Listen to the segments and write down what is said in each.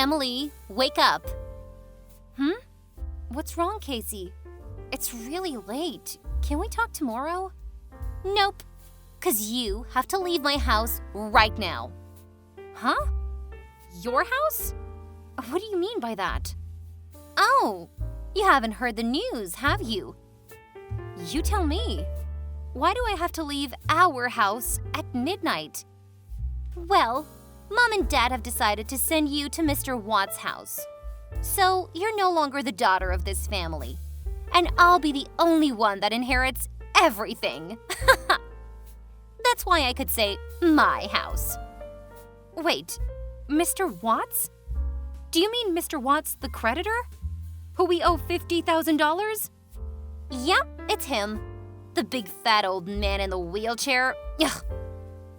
Emily, wake up. What's wrong, Casey? It's really late. Can we talk tomorrow? Nope, 'cause you have to leave my house right now. Huh? Your house? What do you mean by that? Oh, you haven't heard the news, have you? You tell me. Why do I have to leave our house at midnight? Well, Mom and Dad have decided to send you to Mr. Watt's house. So you're no longer the daughter of this family. And I'll be the only one that inherits everything. That's why I could say my house. Wait, Mr. Watts? Do you mean Mr. Watts the creditor? Who we owe $50,000? Yep, it's him. The big fat old man in the wheelchair. Ugh.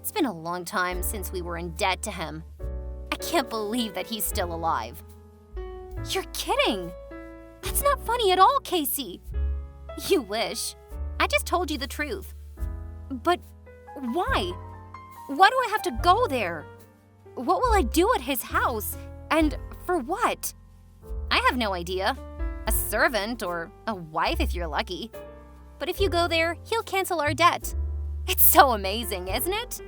It's been a long time since we were in debt to him. I can't believe that he's still alive. You're kidding! That's not funny at all, Casey. You wish. I just told you the truth. But why? Why do I have to go there? What will I do at his house? And for what? I have no idea. A servant or a wife if you're lucky. But if you go there, he'll cancel our debt. It's so amazing, isn't it?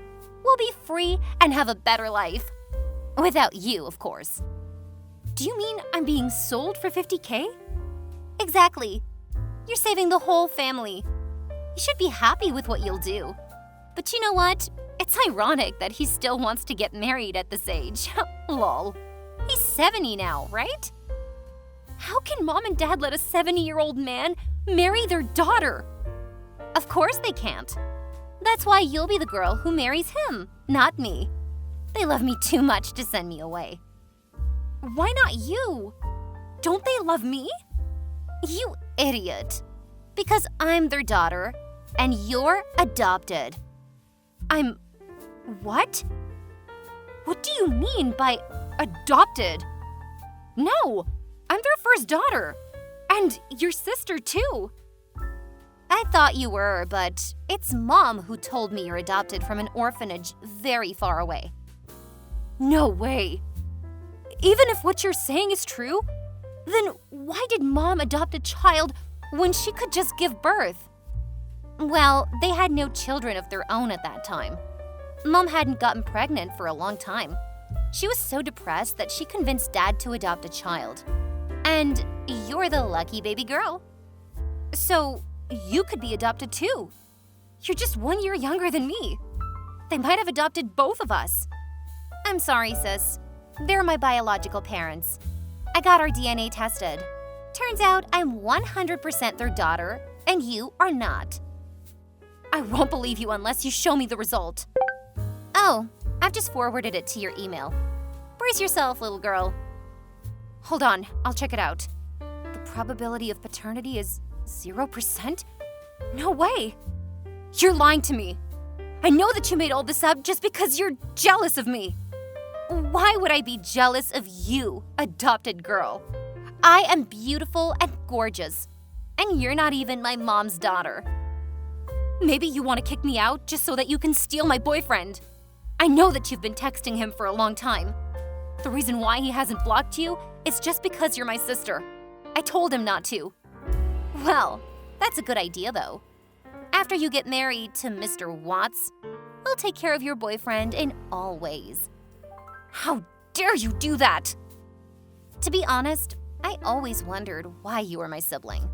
We'll be free and have a better life. Without you, of course. Do you mean I'm being sold for $50K? Exactly. You're saving the whole family. You should be happy with what you'll do. But you know what? It's ironic that he still wants to get married at this age. Lol. He's 70 now, right? How can Mom and Dad let a 70-year-old man marry their daughter? Of course they can't. That's why you'll be the girl who marries him, not me. They love me too much to send me away. Why not you? Don't they love me? You idiot. Because I'm their daughter, and you're adopted. I'm… what? What do you mean by adopted? No, I'm their first daughter. And your sister, too. I thought you were, but it's Mom who told me you're adopted from an orphanage very far away. No way. Even if what you're saying is true, then why did Mom adopt a child when she could just give birth? Well, they had no children of their own at that time. Mom hadn't gotten pregnant for a long time. She was so depressed that she convinced Dad to adopt a child. And you're the lucky baby girl. So you could be adopted too. You're just 1 year younger than me. They might have adopted both of us. I'm sorry, sis. They're my biological parents. I got our DNA tested. Turns out I'm 100% their daughter, and you are not. I won't believe you unless you show me the result. Oh, I've just forwarded it to your email. Brace yourself, little girl. Hold on, I'll check it out. The probability of paternity is 0%? No way! You're lying to me. I know that you made all this up just because you're jealous of me. Why would I be jealous of you, adopted girl? I am beautiful and gorgeous, and you're not even my mom's daughter. Maybe you want to kick me out just so that you can steal my boyfriend. I know that you've been texting him for a long time. The reason why he hasn't blocked you is just because you're my sister. I told him not to. Well, that's a good idea, though. After you get married to Mr. Watts, I'll take care of your boyfriend in all ways. How dare you do that? To be honest, I always wondered why you were my sibling.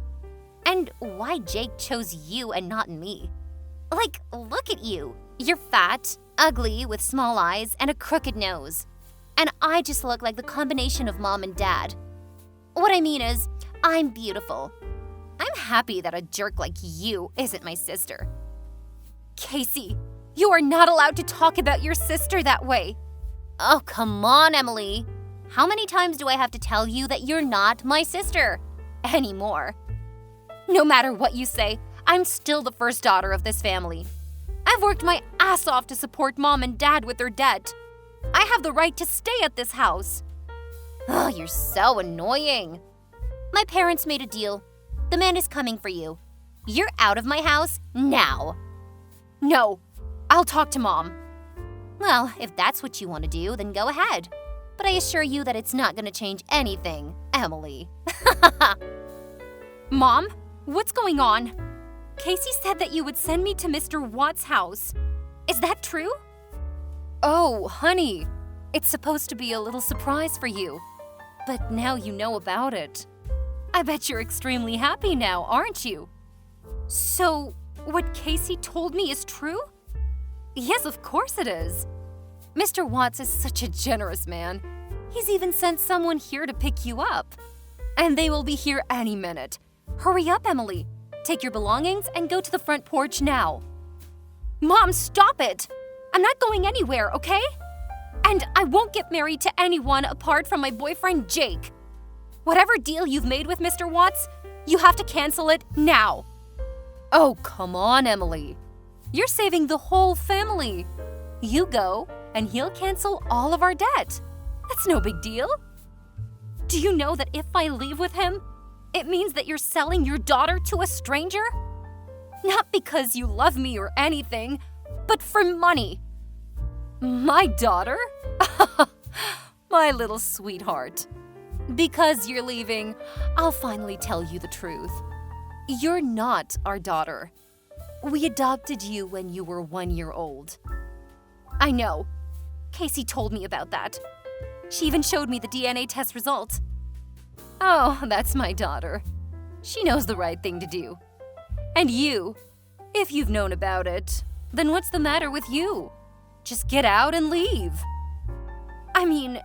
And why Jake chose you and not me. Like, look at you. You're fat, ugly, with small eyes, and a crooked nose. And I just look like the combination of Mom and Dad. What I mean is, I'm beautiful. I'm happy that a jerk like you isn't my sister. Casey, you are not allowed to talk about your sister that way. Oh, come on, Emily. How many times do I have to tell you that you're not my sister? Anymore. No matter what you say, I'm still the first daughter of this family. I've worked my ass off to support Mom and Dad with their debt. I have the right to stay at this house. Oh, you're so annoying. My parents made a deal. The man is coming for you. You're out of my house now. No, I'll talk to Mom. Well, if that's what you want to do, then go ahead. but I assure you that it's not gonna change anything, Emily. Mom, what's going on? Casey said that you would send me to Mr. Watt's house. Is that true? Oh, honey, it's supposed to be a little surprise for you. But now you know about it. I bet you're extremely happy now, aren't you? So, what Casey told me is true? Yes, of course it is. Mr. Watts is such a generous man. He's even sent someone here to pick you up. And they will be here any minute. Hurry up, Emily. Take your belongings and go to the front porch now. Mom, stop it! I'm not going anywhere, okay? And I won't get married to anyone apart from my boyfriend, Jake. Whatever deal you've made with Mr. Watts, you have to cancel it now. Oh, come on, Emily. You're saving the whole family. You go, and he'll cancel all of our debt. That's no big deal. Do you know that if I leave with him, it means that you're selling your daughter to a stranger? Not because you love me or anything, but for money. My daughter? My little sweetheart. Because you're leaving, I'll finally tell you the truth. You're not our daughter. We adopted you when you were 1 year old. I know. Casey told me about that. She even showed me the DNA test results. Oh, that's my daughter. She knows the right thing to do. And you, if you've known about it, then what's the matter with you? Just get out and leave. I mean,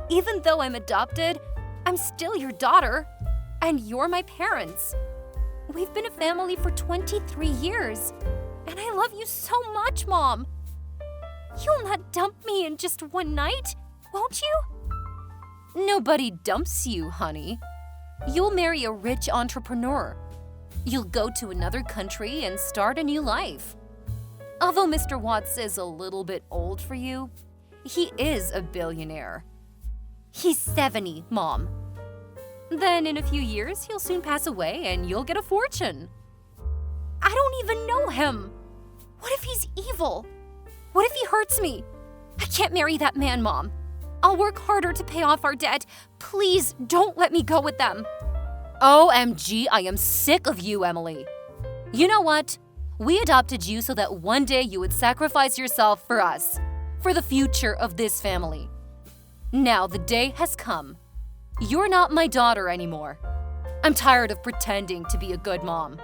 even though I'm adopted, I'm still your daughter, and you're my parents. We've been a family for 23 years, and I love you so much, Mom. You'll not dump me in just one night, won't you? Nobody dumps you, honey. You'll marry a rich entrepreneur. You'll go to another country and start a new life. Although Mr. Watts is a little bit old for you, he is a billionaire. He's 70, Mom. Then in a few years, he'll soon pass away and you'll get a fortune. I don't even know him. What if he's evil? What if he hurts me? I can't marry that man, Mom. I'll work harder to pay off our debt. Please don't let me go with them. OMG, I am sick of you, Emily. You know what? We adopted you so that one day you would sacrifice yourself for us, for the future of this family. Now the day has come. You're not my daughter anymore. I'm tired of pretending to be a good mom.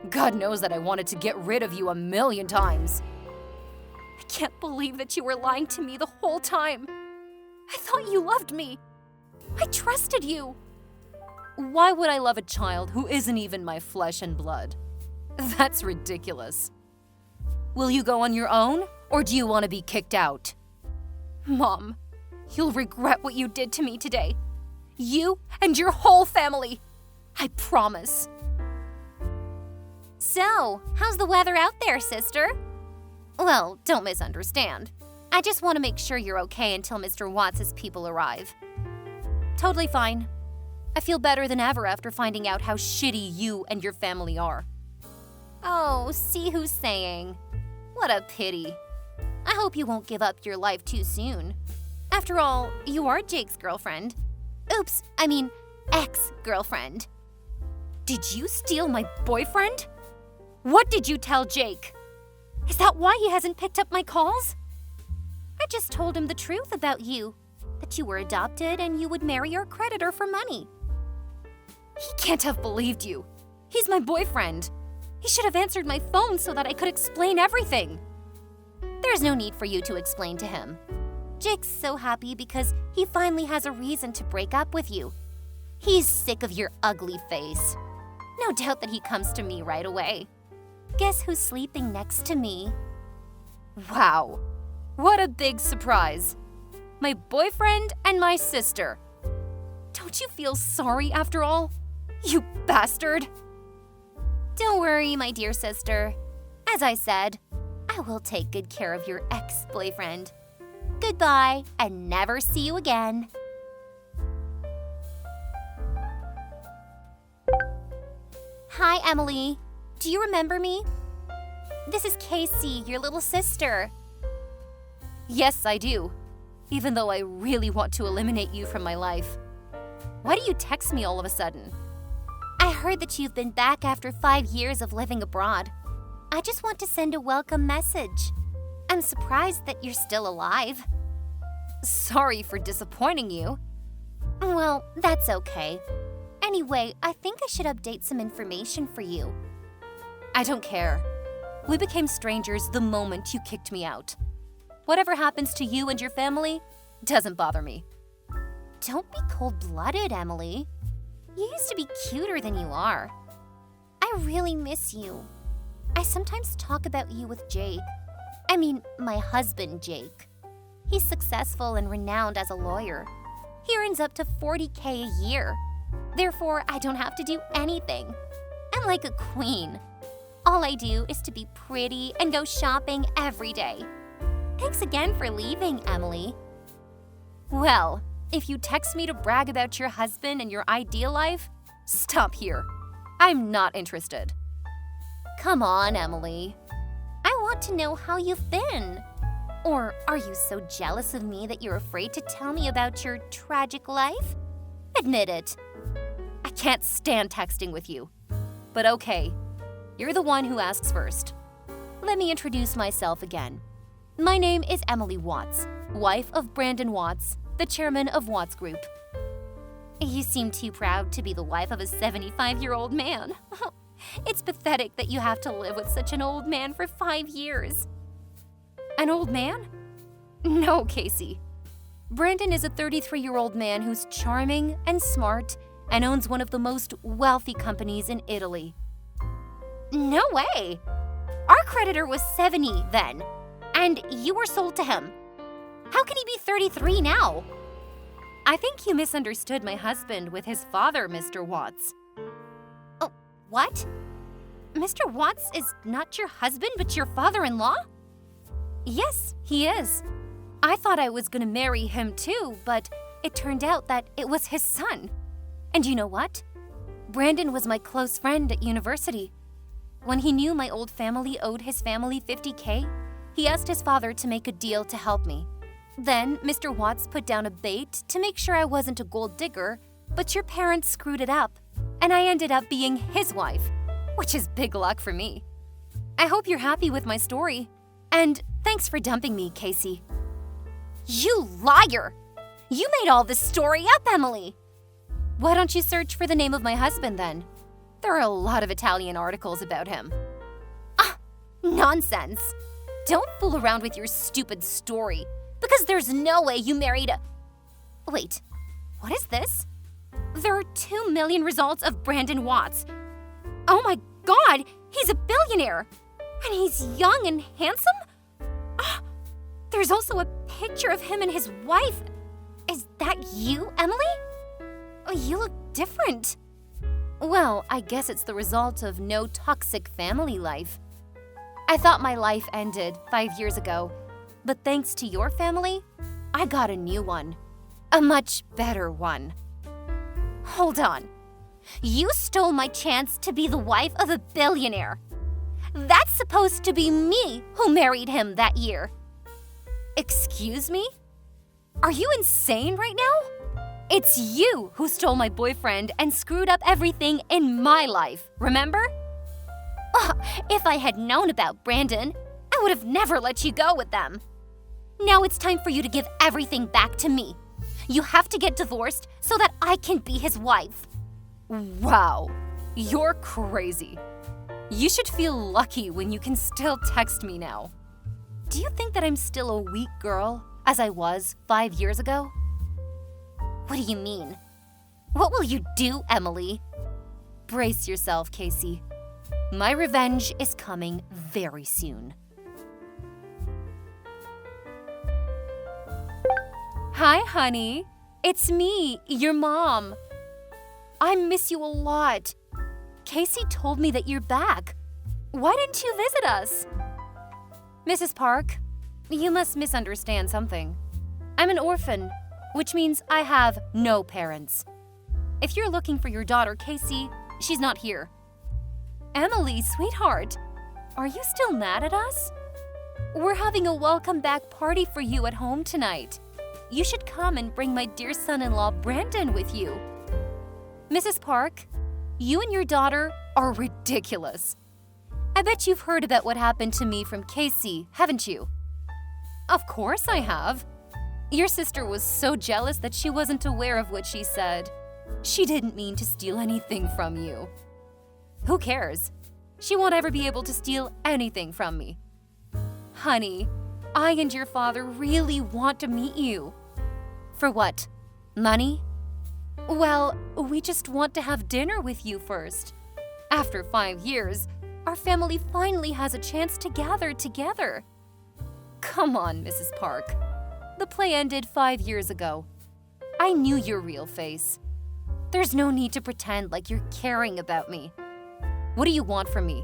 God knows that I wanted to get rid of you a million times. I can't believe that you were lying to me the whole time. I thought you loved me. I trusted you. Why would I love a child who isn't even my flesh and blood? That's ridiculous. Will you go on your own, or do you want to be kicked out? Mom, you'll regret what you did to me today. You and your whole family. I promise. So, how's the weather out there, sister? Well, don't misunderstand. I just want to make sure you're okay until Mr. Watts' people arrive. Totally fine. I feel better than ever after finding out how shitty you and your family are. Oh, see who's saying. What a pity. I hope you won't give up your life too soon. After all, you are Jake's girlfriend. Oops, I mean, ex-girlfriend. Did you steal my boyfriend? What did you tell Jake? Is that why he hasn't picked up my calls? I just told him the truth about you, that you were adopted and you would marry your creditor for money. He can't have believed you. He's my boyfriend. He should have answered my phone so that I could explain everything. There's no need for you to explain to him. Jake's so happy because he finally has a reason to break up with you. He's sick of your ugly face. No doubt that he comes to me right away. Guess who's sleeping next to me? Wow, what a big surprise. My boyfriend and my sister. Don't you feel sorry after all? You bastard! Don't worry, my dear sister. As I said, I will take good care of your ex-boyfriend. Goodbye, and never see you again. Hi, Emily. Do you remember me? This is Casey, your little sister. Yes, I do. even though I really want to eliminate you from my life. Why do you text me all of a sudden? I heard that you've been back after 5 years of living abroad. I just want to send a welcome message. I'm surprised that you're still alive. Sorry for disappointing you. Well, that's okay. Anyway, I think I should update some information for you. I don't care. We became strangers the moment you kicked me out. Whatever happens to you and your family doesn't bother me. Don't be cold-blooded, Emily. You used to be cuter than you are. I really miss you. I sometimes talk about you with Jake. I mean, my husband, Jake. He's successful and renowned as a lawyer. He earns up to $40K a year. Therefore, I don't have to do anything. I'm like a queen. All I do is to be pretty and go shopping every day. Thanks again for leaving, Emily. Well, if you text me to brag about your husband and your ideal life, stop here. I'm not interested. Come on, Emily. I want to know how you've been. Or are you so jealous of me that you're afraid to tell me about your tragic life? Admit it. I can't stand texting with you. But okay, you're the one who asks first. Let me introduce myself again. My name is Emily Watts, wife of Brandon Watts, the chairman of Watts Group. You seem too proud to be the wife of a 75-year-old man. It's pathetic that you have to live with such an old man for 5 years. An old man? No, Casey. Brandon is a 33-year-old man who's charming and smart and owns one of the most wealthy companies in Italy. No way! Our creditor was 70 then, and you were sold to him. How can he be 33 now? I think you misunderstood my husband with his father, Mr. Watts. Oh, what? Mr. Watts is not your husband but your father-in-law? Yes, he is. I thought I was gonna marry him too, but it turned out that it was his son. And you know what? Brandon was my close friend at university. When he knew my old family owed his family $50K, he asked his father to make a deal to help me. Then Mr. Watts put down a bait to make sure I wasn't a gold digger, but your parents screwed it up, and I ended up being his wife, which is big luck for me. I hope you're happy with my story, and thanks for dumping me, Casey. You liar! You made all this story up, Emily! Why don't you search for the name of my husband then? There are a lot of Italian articles about him. Ah, nonsense! Don't fool around with your stupid story, because there's no way you married a… Wait, what is this? There are 2 million results of Brandon Watts. Oh my God, he's a billionaire! And he's young and handsome? Ah, there's also a picture of him and his wife. Is that you, Emily? Oh, you look different. Well, I guess it's the result of no toxic family life. I thought my life ended 5 years ago, but thanks to your family, I got a new one. A much better one. Hold on. You stole my chance to be the wife of a billionaire. That's supposed to be me who married him that year. Excuse me? Are you insane right now? It's you who stole my boyfriend and screwed up everything in my life, remember? If I had known about Brandon, I would have never let you go with them. Now it's time for you to give everything back to me. You have to get divorced so that I can be his wife. Wow, you're crazy. You should feel lucky when you can still text me now. Do you think that I'm still a weak girl, as I was 5 years ago? What do you mean? What will you do, Emily? Brace yourself, Casey. My revenge is coming very soon. Hi, honey. It's me, your mom. I miss you a lot. Casey told me that you're back. Why didn't you visit us? Mrs. Park, you must misunderstand something. I'm an orphan, which means I have no parents. If you're looking for your daughter, Casey, she's not here. Emily, sweetheart, are you still mad at us? We're having a welcome back party for you at home tonight. you should come and bring my dear son-in-law Brandon with you. Mrs. Park, you and your daughter are ridiculous. I bet you've heard about what happened to me from Casey, haven't you? Of course I have. Your sister was so jealous that she wasn't aware of what she said. She didn't mean to steal anything from you. Who cares? She won't ever be able to steal anything from me. Honey, I and your father really want to meet you. For what? Money? Well, we just want to have dinner with you first. After 5 years, our family finally has a chance to gather together. Come on, Mrs. Park. The play ended 5 years ago. I knew your real face. There's no need to pretend like you're caring about me. What do you want from me?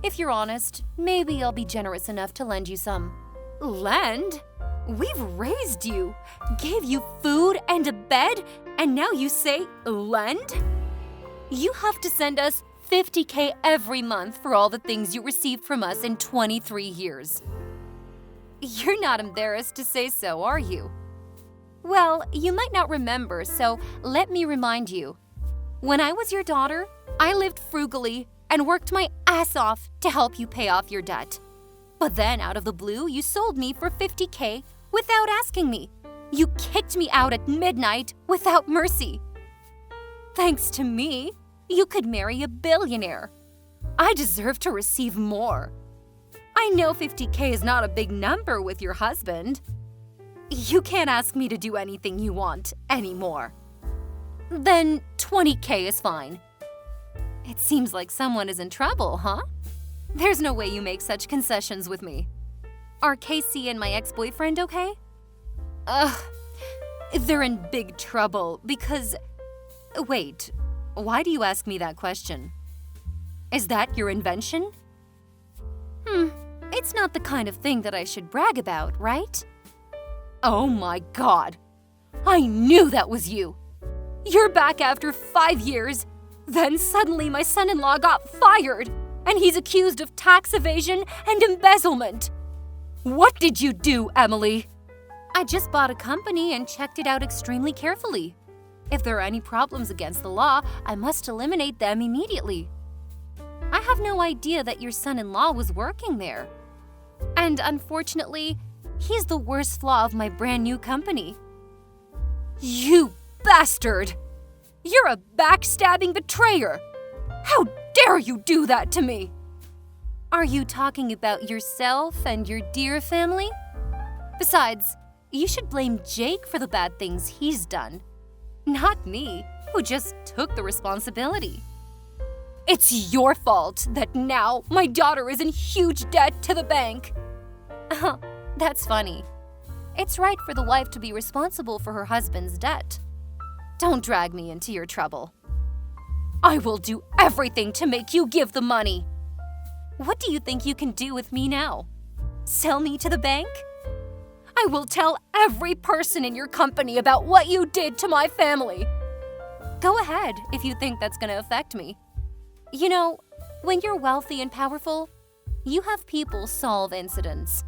If you're honest, maybe I'll be generous enough to lend you some. Lend? We've raised you, gave you food and a bed, and now you say lend? You have to send us $50K every month for all the things you received from us in 23 years. You're not embarrassed to say so, are you? Well, you might not remember, so let me remind you. When I was your daughter, I lived frugally and worked my ass off to help you pay off your debt. But then, out of the blue, you sold me for $50K without asking me. You kicked me out at midnight without mercy. Thanks to me, you could marry a billionaire. I deserve to receive more. I know $50K is not a big number with your husband. You can't ask me to do anything you want anymore. Then $20K is fine. It seems like someone is in trouble, huh? There's no way you make such concessions with me. Are Casey and my ex-boyfriend okay? They're in big trouble because… Wait, why do you ask me that question? Is that your invention? It's not the kind of thing that I should brag about, right? Oh my God! I knew that was you! You're back after 5 years, then suddenly my son-in-law got fired, and he's accused of tax evasion and embezzlement. What did you do, Emily? I just bought a company and checked it out extremely carefully. If there are any problems against the law, I must eliminate them immediately. I have no idea that your son-in-law was working there. And unfortunately, he's the worst flaw of my brand new company. You bastard! You're a backstabbing betrayer! How dare you do that to me? Are you talking about yourself and your dear family? Besides, you should blame Jake for the bad things he's done. Not me, who just took the responsibility. It's your fault that now my daughter is in huge debt to the bank. That's funny. It's right for the wife to be responsible for her husband's debt. Don't drag me into your trouble. I will do everything to make you give the money. What do you think you can do with me now? Sell me to the bank? I will tell every person in your company about what you did to my family. Go ahead if you think that's going to affect me. You know, when you're wealthy and powerful, you have people solve incidents.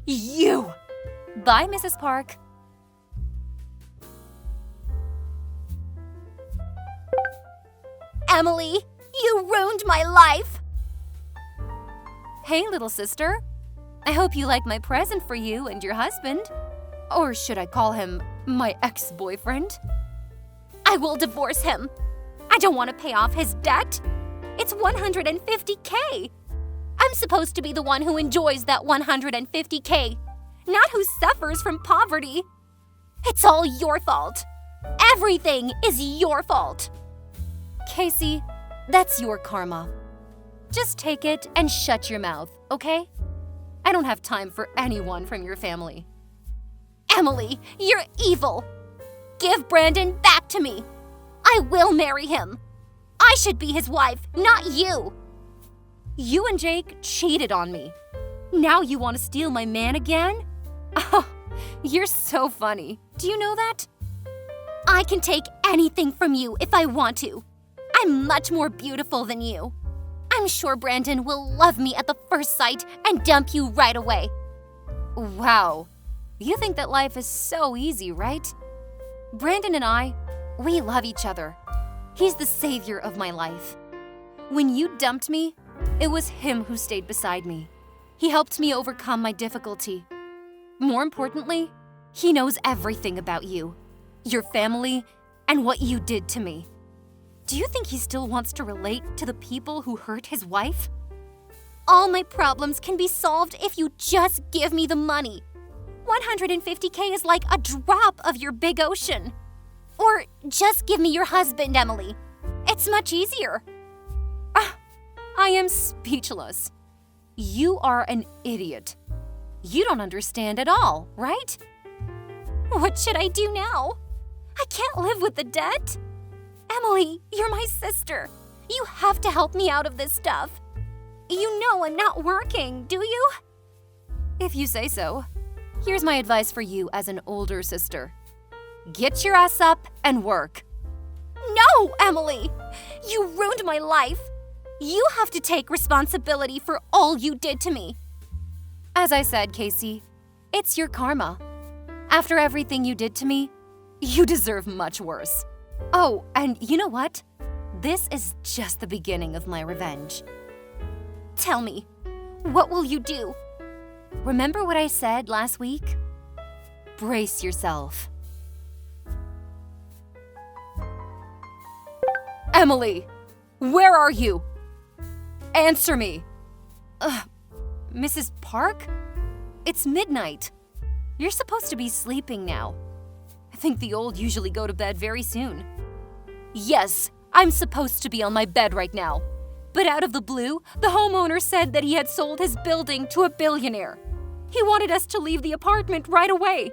You! Bye, Mrs. Park. Emily, you ruined my life! Hey, little sister. I hope you like my present for you and your husband. Or should I call him my ex-boyfriend? I will divorce him. I don't want to pay off his debt. It's $150K. I'm supposed to be the one who enjoys that $150K, not who suffers from poverty. It's all your fault. Everything is your fault. Casey, that's your karma. Just take it and shut your mouth, okay? I don't have time for anyone from your family. Emily, you're evil. Give Brandon back to me. I will marry him. I should be his wife, not you. You and Jake cheated on me. Now you want to steal my man again? Oh, you're so funny. Do you know that? I can take anything from you if I want to. I'm much more beautiful than you. I'm sure Brandon will love me at the first sight and dump you right away. Wow, You think that life is so easy, right? Brandon and I, we love each other. He's the savior of my life. When you dumped me, it was him who stayed beside me. He helped me overcome my difficulty. More importantly, he knows everything about you, your family, and what you did to me. Do you think he still wants to relate to the people who hurt his wife? All my problems can be solved if you just give me the money. 150K is like a drop of your big ocean. Or just give me your husband, Emily. It's much easier. I am speechless. You are an idiot. You don't understand at all, right? What should I do now? I can't live with the debt. Emily, you're my sister. You have to help me out of this stuff. You know I'm not working, do you? If you say so. Here's my advice for you as an older sister. Get your ass up and work. No, Emily! You ruined my life. You have to take responsibility for all you did to me. As I said, Casey, it's your karma. After everything you did to me, you deserve much worse. Oh, and you know what? This is just the beginning of my revenge. Tell me, what will you do? Remember what I said last week? Brace yourself. Emily, where are you? Answer me. Mrs. Park? It's midnight. You're supposed to be sleeping now. I think the old usually go to bed very soon. Yes, I'm supposed to be on my bed right now. But out of the blue, the homeowner said that he had sold his building to a billionaire. He wanted us to leave the apartment right away.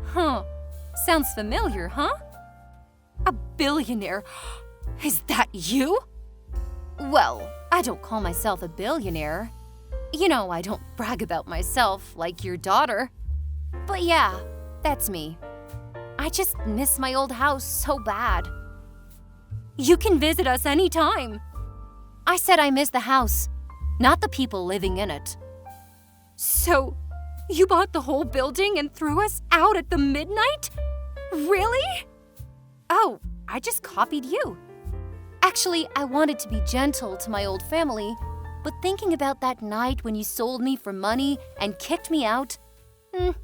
Huh. Sounds familiar, huh? A billionaire. Is that you? Well, I don't call myself a billionaire. You know, I don't brag about myself like your daughter. But yeah, that's me. I just miss my old house so bad. You can visit us anytime. I said I miss the house, not the people living in it. So, you bought the whole building and threw us out at the midnight? Really? Oh, I just copied you. Actually, I wanted to be gentle to my old family, but thinking about that night when you sold me for money and kicked me out,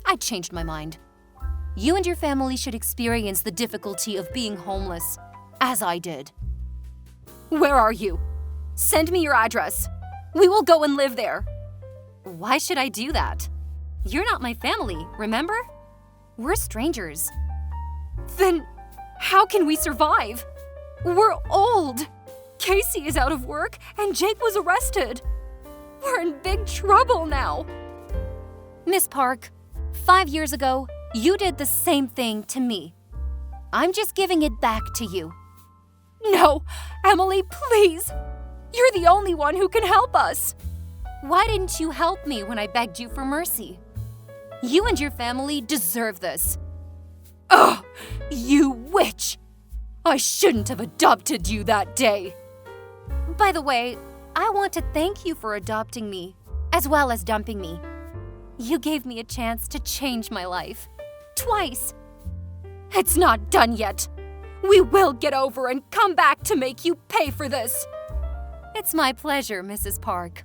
I changed my mind. You and your family should experience the difficulty of being homeless, as I did. Where are you? Send me your address. We will go and live there. Why should I do that? You're not my family, remember? We're strangers. Then how can we survive? We're old. Casey is out of work and Jake was arrested. We're in big trouble now. Miss Park, 5 years ago, you did the same thing to me. I'm just giving it back to you. No, Emily, please. You're the only one who can help us. Why didn't you help me when I begged you for mercy? You and your family deserve this. Ugh, you witch! I shouldn't have adopted you that day. By the way, I want to thank you for adopting me, as well as dumping me. You gave me a chance to change my life. Twice. It's not done yet. We will get over and come back to make you pay for this. It's my pleasure, Mrs. Park.